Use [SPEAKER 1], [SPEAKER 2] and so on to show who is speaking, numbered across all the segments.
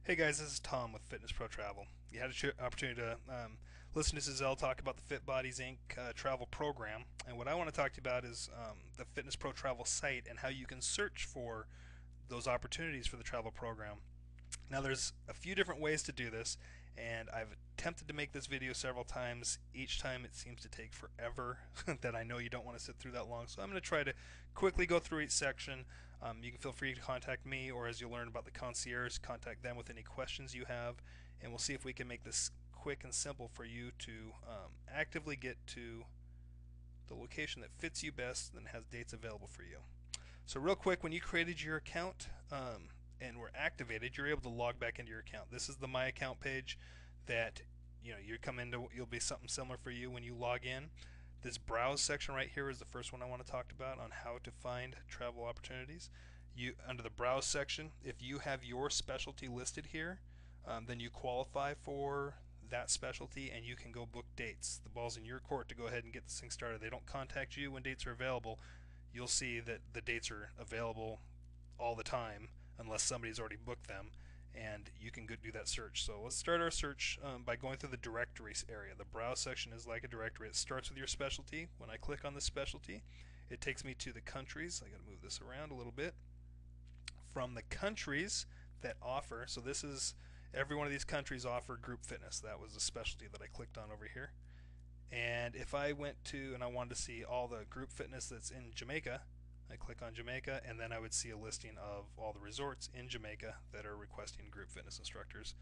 [SPEAKER 1] Hey guys, this is Tom with Fitness Pro Travel. You had an opportunity to listen to Giselle talk about the Fit Bodies Inc. Travel program, and what I want to talk to you about is the Fitness Pro Travel site and how you can search for those opportunities for the travel program. Now, there's a few different ways to do this, and I've attempted to make this video several times. Each time it seems to take forever that I know you don't want to sit through that long, so I'm going to try to quickly go through each section. You can feel free to contact me, or as you learn about the concierge, contact them with any questions you have, and we'll see if we can make this quick and simple for you to actively get to the location that fits you best and has dates available for you. So real quick, when you created your account and were activated, you're able to log back into your account. This is the My Account page that you come into. You'll be something similar for you when you log in. This browse section right here is the first one I want to talk about on how to find travel opportunities. You under the browse section, if you have your specialty listed here, then you qualify for that specialty and you can go book dates. The ball's in your court to go ahead and get this thing started. They don't contact you when dates are available. You'll see that the dates are available all the time unless somebody's already booked them, and you can go do that search. So let's start our search by going through the directories area. The browse section is like a directory. It starts with your specialty. When I click on the specialty, it takes me to the countries. I got to move this around a little bit. From the countries that offer, so this is every one of these countries offer group fitness. That was the specialty that I clicked on over here. And if I went to and I wanted to see all the group fitness that's in Jamaica, I click on Jamaica, and then I would see a listing of all the resorts in Jamaica that are requesting group fitness instructors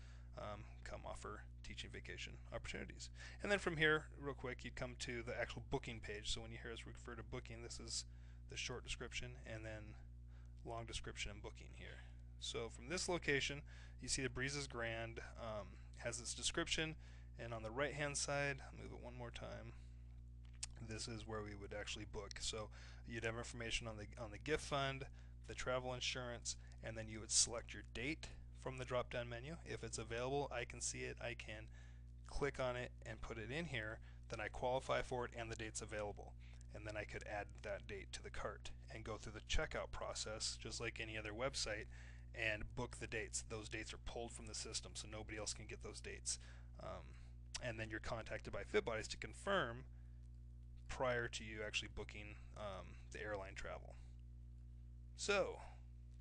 [SPEAKER 1] come offer teaching vacation opportunities. And then from here, real quick, you'd come to the actual booking page. So when you hear us refer to booking, this is the short description and then long description and booking here. So from this location, you see the Breezes Grand has its description, and on the right hand side, I'll move it one more time, this is where we would actually book. So you'd have information on the gift fund, the travel insurance, and then you would select your date from the drop down menu. If it's available, I can see it, I can click on it and put it in here, then I qualify for it and the date's available, and then I could add that date to the cart and go through the checkout process just like any other website and book the dates. Those dates are pulled from the system so nobody else can get those dates, and then you're contacted by FitBodies to confirm prior to you actually booking the airline travel. So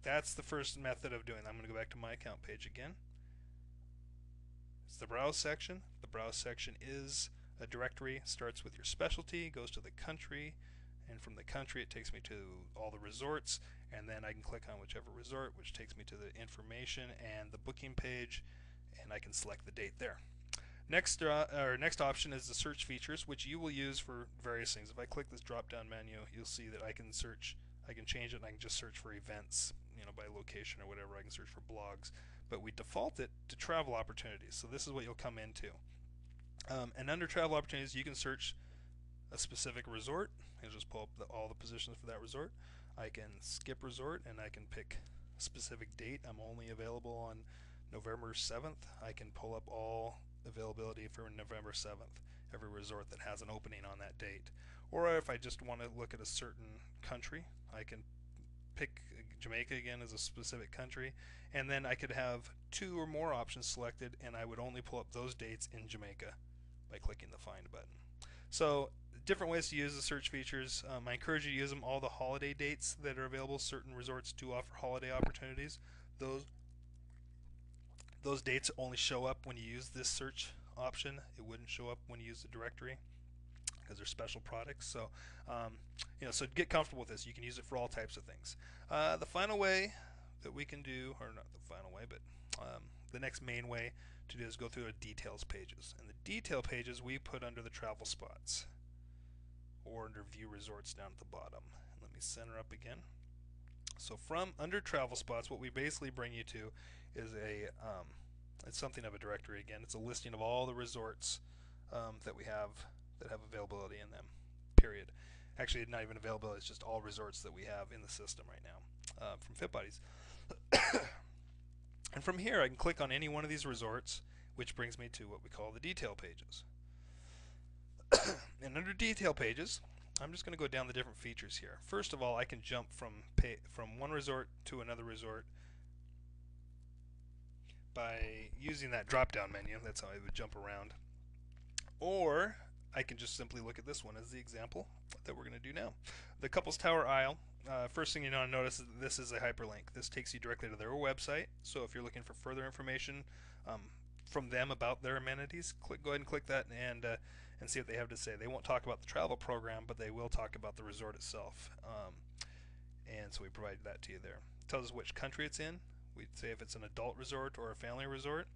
[SPEAKER 1] that's the first method of doing that. I'm going to go back to my account page again. It's the browse section. The browse section is a directory. It starts with your specialty, goes to the country, and from the country it takes me to all the resorts, and then I can click on whichever resort, which takes me to the information and the booking page, and I can select the date there. Next option is the search features, which you will use for various things. If I click this drop down menu, you'll see that I can search, I can change it, and I can just search for events, by location or whatever. I can search for blogs, but we default it to travel opportunities. So this is what you'll come into. And under travel opportunities, you can search a specific resort and just pull up all the positions for that resort. I can skip resort and I can pick a specific date. I'm only available on November 7th. I can pull up all availability for November 7th, every resort that has an opening on that date. Or if I just want to look at a certain country, I can pick Jamaica again as a specific country, and then I could have 2 or more options selected, and I would only pull up those dates in Jamaica by clicking the find button. So different ways to use the search features. I encourage you to use them all the holiday dates that are available. Certain resorts do offer holiday opportunities. Those dates only show up when you use this search option. It wouldn't show up when you use the directory because they're special products. So, so get comfortable with this. You can use it for all types of things. The final way that we can do, or not the final way, but the next main way to do is go through the details pages. And the detail pages we put under the travel spots or under view resorts down at the bottom. And let me center up again. So from under travel spots, what we basically bring you to is it's something of a directory again. It's a listing of all the resorts that we have that have availability in them, period. Actually, not even availability, it's just all resorts that we have in the system right now from FitBodies. And from here, I can click on any one of these resorts, which brings me to what we call the detail pages. And under detail pages, I'm just going to go down the different features here. First of all, I can jump from one resort to another resort by using that drop-down menu. That's how I would jump around. Or I can just simply look at this one as the example that we're going to do now. The Couples Tower aisle. First thing you want to notice is that this is a hyperlink. This takes you directly to their website. So if you're looking for further information from them about their amenities, go ahead and click that and see what they have to say. They won't talk about the travel program, but they will talk about the resort itself. And so we provide that to you there. It tells us which country it's in. We'd say if it's an adult resort or a family resort.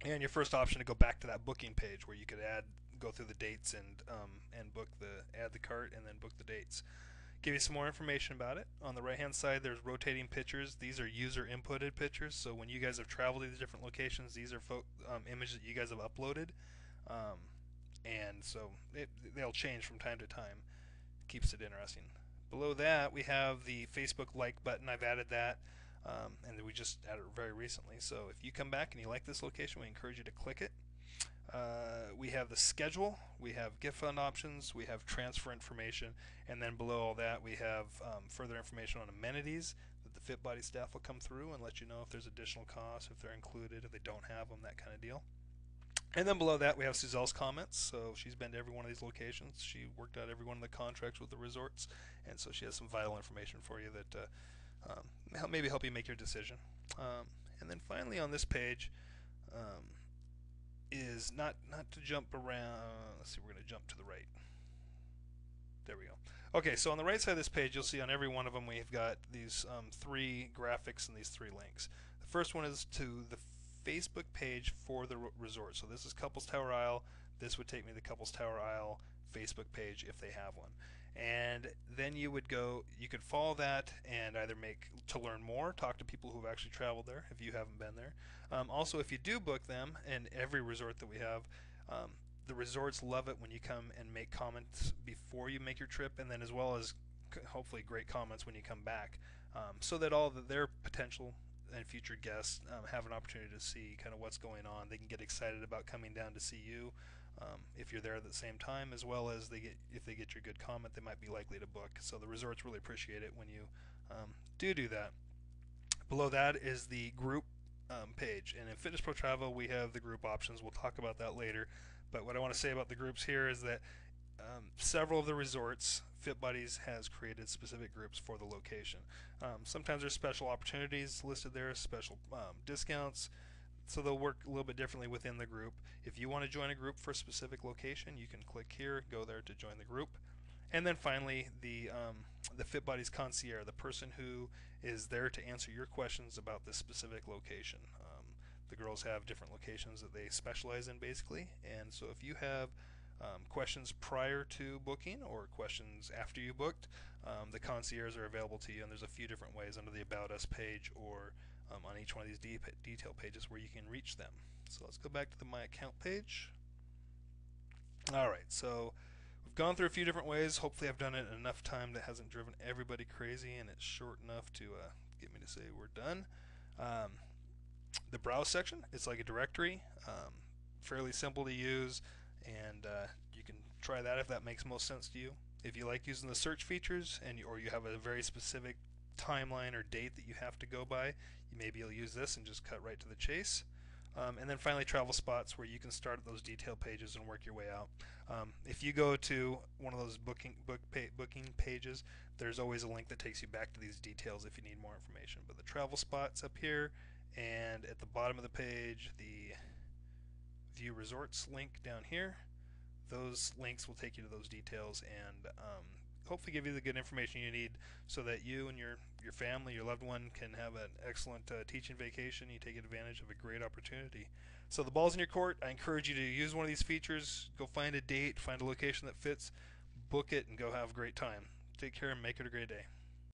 [SPEAKER 1] And your first option to go back to that booking page where you could go through the dates and add the cart and then book the dates. Give you some more information about it. On the right hand side there's rotating pictures. These are user inputted pictures, so when you guys have traveled to these different locations, these are images that you guys have uploaded, and so they'll change from time to time. Keeps it interesting. Below that we have the Facebook like button. I've added that, and we just added it very recently. So if you come back and you like this location, we encourage you to click it. We have the schedule, we have gift fund options, we have transfer information, and then below all that we have further information on amenities that the FitBody staff will come through and let you know if there's additional costs, if they're included, if they don't have them, that kind of deal. And then below that we have Suzelle's comments. So she's been to every one of these locations. She worked out every one of the contracts with the resorts, and so she has some vital information for you that maybe help you make your decision. And then finally on this page is not to jump around. Let's see, we're going to jump to the right. There we go. Okay, so on the right side of this page, you'll see on every one of them we've got these 3 graphics and these 3 links. The first one is to the Facebook page for the resort. So this is Couples Tower Isle. This would take me to the Couples Tower Isle Facebook page if they have one. And then you could follow that and either to learn more, talk to people who have actually traveled there if you haven't been there. Also, if you do book them, and every resort that we have, the resorts love it when you come and make comments before you make your trip, and then as well as hopefully great comments when you come back, so that all their potential and future guests have an opportunity to see kind of what's going on. They can get excited about coming down to see you. If you're there at the same time, as well as if they get your good comment, they might be likely to book. So the resorts really appreciate it when you do that. Below that is the group page, and in Fitness Pro Travel we have the group options. We'll talk about that later, but what I want to say about the groups here is that several of the resorts, FitBuddies has created specific groups for the location. Sometimes there's special opportunities listed there, special discounts. So they'll work a little bit differently within the group. If you want to join a group for a specific location, you can click here, go there to join the group. And then finally, the FitBuddies concierge, the person who is there to answer your questions about this specific location. The girls have different locations that they specialize in, basically. And so if you have questions prior to booking or questions after you booked, the concierges are available to you. And there's a few different ways under the About Us page or on each one of these detail pages where you can reach them. So let's go back to the My Account page. Alright, so we've gone through a few different ways. Hopefully I've done it in enough time that hasn't driven everybody crazy, and it's short enough to get me to say we're done. The browse section, it's like a directory, fairly simple to use, and you can try that if that makes most sense to you. If you like using the search features or you have a very specific timeline or date that you have to go by, maybe you'll use this and just cut right to the chase. And then finally, travel spots, where you can start at those detail pages and work your way out. If you go to one of those booking pages, there's always a link that takes you back to these details if you need more information. But the travel spots up here, and at the bottom of the page, the View Resorts link down here. Those links will take you to those details and hopefully give you the good information you need so that you and your family, your loved one, can have an excellent teaching vacation. You take advantage of a great opportunity. So the ball's in your court. I encourage you to use one of these features. Go find a date, find a location that fits, book it, and go have a great time. Take care and make it a great day.